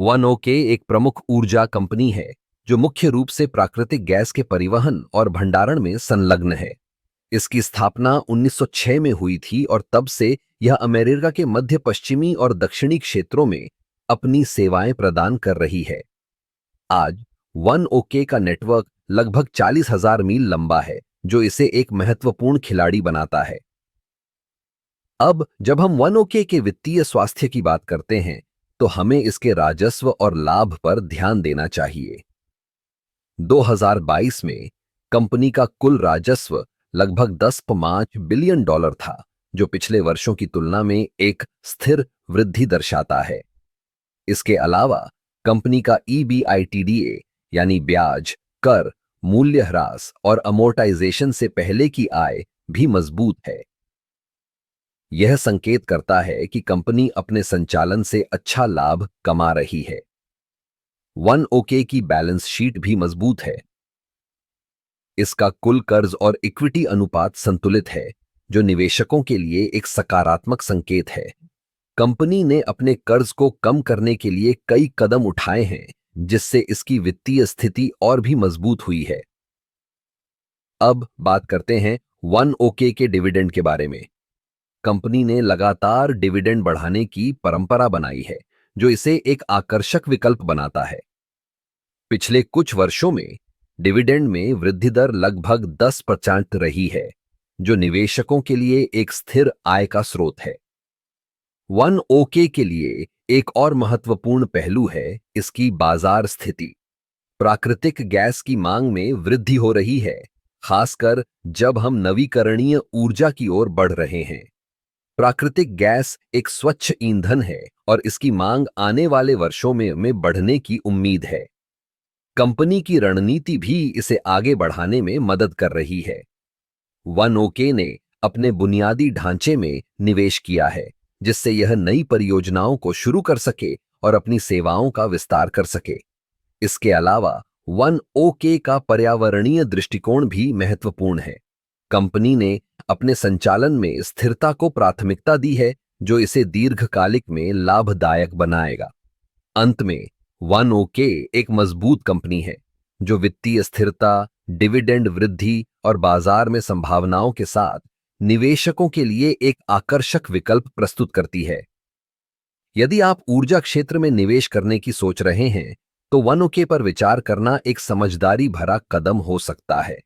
One okay एक प्रमुख ऊर्जा कंपनी है जो मुख्य रूप से प्राकृतिक गैस के परिवहन और भंडारण में संलग्न है। इसकी स्थापना 1906 में हुई थी और तब से यह अमेरिका के मध्य पश्चिमी और दक्षिणी क्षेत्रों में अपनी सेवाएं प्रदान कर रही है। आज वन ओके का नेटवर्क लगभग 40,000 मील लंबा है, जो इसे एक महत्वपूर्ण खिलाड़ी बनाता है। अब जब हम वन ओके के वित्तीय स्वास्थ्य की बात करते हैं, तो हमें इसके राजस्व और लाभ पर ध्यान देना चाहिए। 2022 में कंपनी का कुल राजस्व लगभग 10.5 बिलियन डॉलर था, जो पिछले वर्षों की तुलना में एक स्थिर वृद्धि दर्शाता है। इसके अलावा कंपनी का ईबीआईटीडीए यानी ब्याज, कर, मूल्यह्रास और अमोर्टाइजेशन से पहले की आय भी मजबूत है। यह संकेत करता है कि कंपनी अपने संचालन से अच्छा लाभ कमा रही है। वन ओके की बैलेंस शीट भी मजबूत है। इसका कुल कर्ज और इक्विटी अनुपात संतुलित है, जो निवेशकों के लिए एक सकारात्मक संकेत है। कंपनी ने अपने कर्ज को कम करने के लिए कई कदम उठाए हैं, जिससे इसकी वित्तीय स्थिति और भी मजबूत हुई है। अब बात करते हैं वन ओके के डिविडेंड के बारे में। कंपनी ने लगातार डिविडेंड बढ़ाने की परंपरा बनाई है, जो इसे एक आकर्षक विकल्प बनाता है। पिछले कुछ वर्षों में डिविडेंड में वृद्धि दर लगभग 10% रही है, जो निवेशकों के लिए एक स्थिर आय का स्रोत है। वन ओके के लिए एक और महत्वपूर्ण पहलू है इसकी बाजार स्थिति। प्राकृतिक गैस की मांग में वृद्धि हो रही है, खासकर जब हम नवीकरणीय ऊर्जा की ओर बढ़ रहे हैं। प्राकृतिक गैस एक स्वच्छ ईंधन है और इसकी मांग आने वाले वर्षों में बढ़ने की उम्मीद है। कंपनी की रणनीति भी इसे आगे बढ़ाने में मदद कर रही है। वन ओके ने अपने बुनियादी ढांचे में निवेश किया है, जिससे यह नई परियोजनाओं को शुरू कर सके और अपनी सेवाओं का विस्तार कर सके। इसके अलावा वन ओके का पर्यावरणीय दृष्टिकोण भी महत्वपूर्ण है। कंपनी ने अपने संचालन में स्थिरता को प्राथमिकता दी है, जो इसे दीर्घकालिक में लाभदायक बनाएगा। अंत में वन ओके एक मजबूत कंपनी है, जो वित्तीय स्थिरता, डिविडेंड वृद्धि और बाजार में संभावनाओं के साथ निवेशकों के लिए एक आकर्षक विकल्प प्रस्तुत करती है। यदि आप ऊर्जा क्षेत्र में निवेश करने की सोच रहे हैं, तो वन ओके पर विचार करना एक समझदारी भरा कदम हो सकता है।